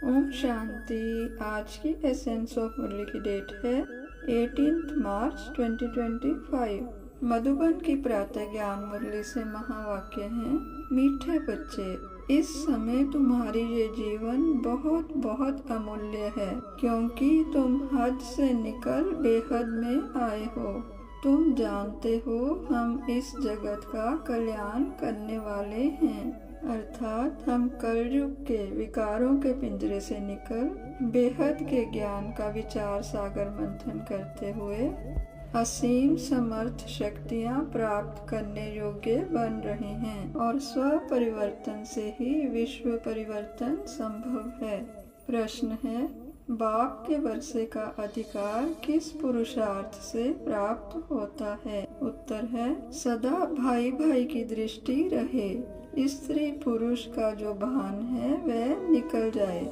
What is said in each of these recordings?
ओम शांति। आज की essence of मुरली की डेट है 18 मार्च 2025। मधुबन की प्रातः ज्ञान मुरली से महावाक्य है। मीठे बच्चे, इस समय तुम्हारी ये जीवन बहुत बहुत अमूल्य है, क्योंकि तुम हद से निकल बेहद में आए हो। तुम जानते हो हम इस जगत का कल्याण करने वाले हैं, अर्थात हम कलयुग के विकारों के पिंजरे से निकल बेहद के ज्ञान का विचार सागर मंथन करते हुए असीम समर्थ शक्तियाँ प्राप्त करने योग्य बन रहे हैं, और स्व परिवर्तन से ही विश्व परिवर्तन संभव है। प्रश्न है, बाप के वर्षे का अधिकार किस पुरुषार्थ से प्राप्त होता है? उत्तर है, सदा भाई भाई की दृष्टि रहे, स्त्री पुरुष का जो भान है वह निकल जाए,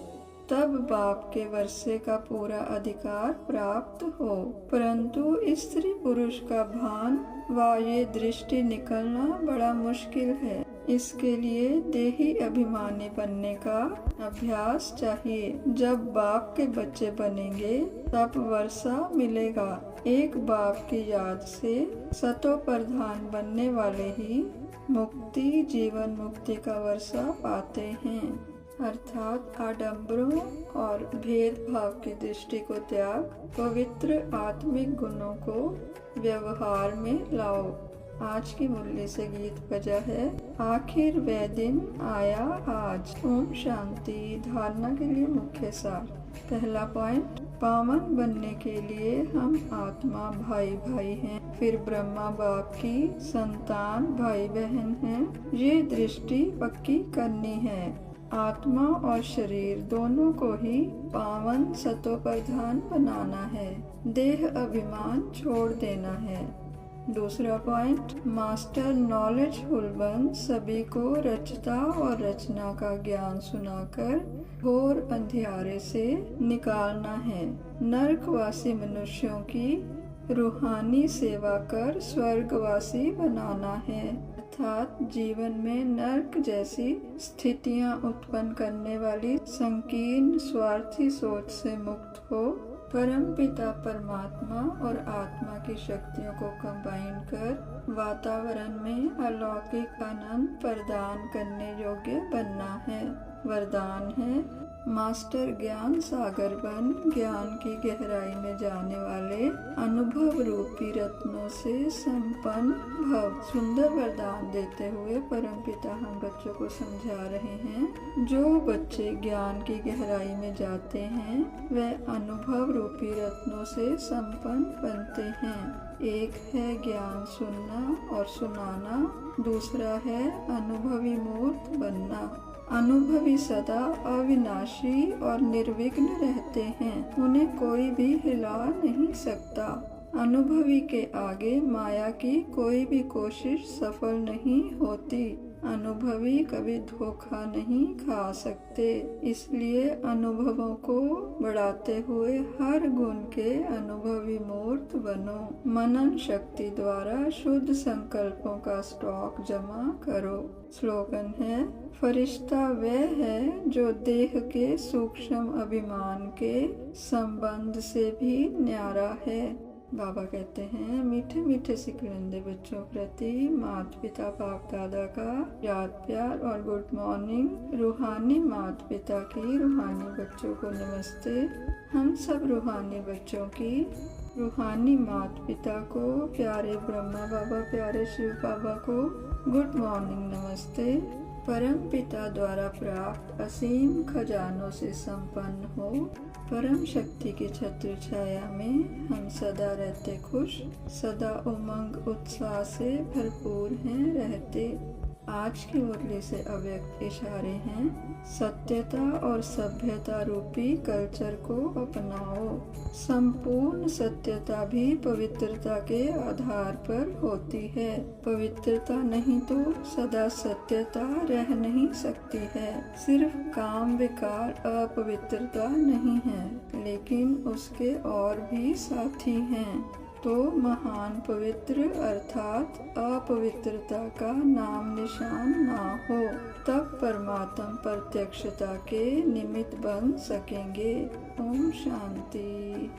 तब बाप के वर्षे का पूरा अधिकार प्राप्त हो। परंतु स्त्री पुरुष का भान व ये दृष्टि निकलना बड़ा मुश्किल है। इसके लिए देही अभिमानी बनने का अभ्यास चाहिए। जब बाप के बच्चे बनेंगे तब वर्षा मिलेगा। एक बाप की याद से सतो प्रधान बनने वाले ही मुक्ति जीवन मुक्ति का वर्षा पाते हैं, अर्थात आडंबरों और भेदभाव की दृष्टि को त्याग पवित्र आत्मिक गुणों को व्यवहार में लाओ। आज की मुरली से गीत बजा है, आखिर वह दिन आया आज। ओम शांति। धारणा के लिए मुख्य सार। पहला पॉइंट, पावन बनने के लिए हम आत्मा भाई भाई हैं, फिर ब्रह्मा बाप की संतान भाई बहन हैं। ये दृष्टि पक्की करनी है। आत्मा और शरीर दोनों को ही पावन सतो प्रधान बनाना है। देह अभिमान छोड़ देना है। दूसरा पॉइंट, मास्टर नॉलेजफुल बन सभी को रचता और रचना का ज्ञान सुनाकर घोर अंधियारे से निकालना है। नरकवासी मनुष्यों की रूहानी सेवा कर स्वर्गवासी बनाना है, अर्थात जीवन में नरक जैसी स्थितियां उत्पन्न करने वाली संकीर्ण स्वार्थी सोच से मुक्त हो परम पिता परमात्मा और आत्मा की शक्तियों को कंबाइन कर वातावरण में अलौकिक आनंद प्रदान करने योग्य बनना है। वरदान है, मास्टर ज्ञान सागर बन ज्ञान की गहराई में जाने वाले अनुभव रूपी रत्नों से संपन्न भव। सुंदर वरदान देते हुए परमपिता हम बच्चों को समझा रहे हैं, जो बच्चे ज्ञान की गहराई में जाते हैं वह अनुभव रूपी रत्नों से संपन्न बनते हैं। एक है ज्ञान सुनना और सुनाना, दूसरा है अनुभवी मूर्त बनना। अनुभवी सदा अविनाशी और निर्विघ्न रहते हैं, उन्हें कोई भी हिला नहीं सकता। अनुभवी के आगे माया की कोई भी कोशिश सफल नहीं होती। अनुभवी कभी धोखा नहीं खा सकते, इसलिए अनुभवों को बढ़ाते हुए हर गुण के अनुभवी मूर्त बनो। मनन शक्ति द्वारा शुद्ध संकल्पों का स्टॉक जमा करो। स्लोगन है, फरिश्ता वह है जो देह के सूक्ष्म अभिमान के संबंध से भी न्यारा है। बाबा कहते हैं, मीठे मीठे सिकलंदे बच्चों प्रति माता पिता बाप दादा का याद प्यार और गुड मॉर्निंग। रूहानी माता पिता की रूहानी बच्चों को नमस्ते। हम सब रूहानी बच्चों की रूहानी माता पिता को, प्यारे ब्रह्मा बाबा प्यारे शिव बाबा को गुड मॉर्निंग नमस्ते। परम पिता द्वारा प्राप्त असीम खजानों से संपन्न हो परम शक्ति की छत्र छाया में हम सदा रहते खुश, सदा उमंग उत्साह से भरपूर हैं रहते। आज की मुरली से अव्यक्त इशारे हैं, सत्यता और सभ्यता रूपी कल्चर को अपनाओ। संपूर्ण सत्यता भी पवित्रता के आधार पर होती है। पवित्रता नहीं तो सदा सत्यता रह नहीं सकती है। सिर्फ काम विकार अपवित्रता नहीं है, लेकिन उसके और भी साथी हैं। तो महान पवित्र अर्थात अपवित्रता का नाम निशान ना हो, तब परमात्मा प्रत्यक्षता के निमित्त बन सकेंगे। ओम शांति।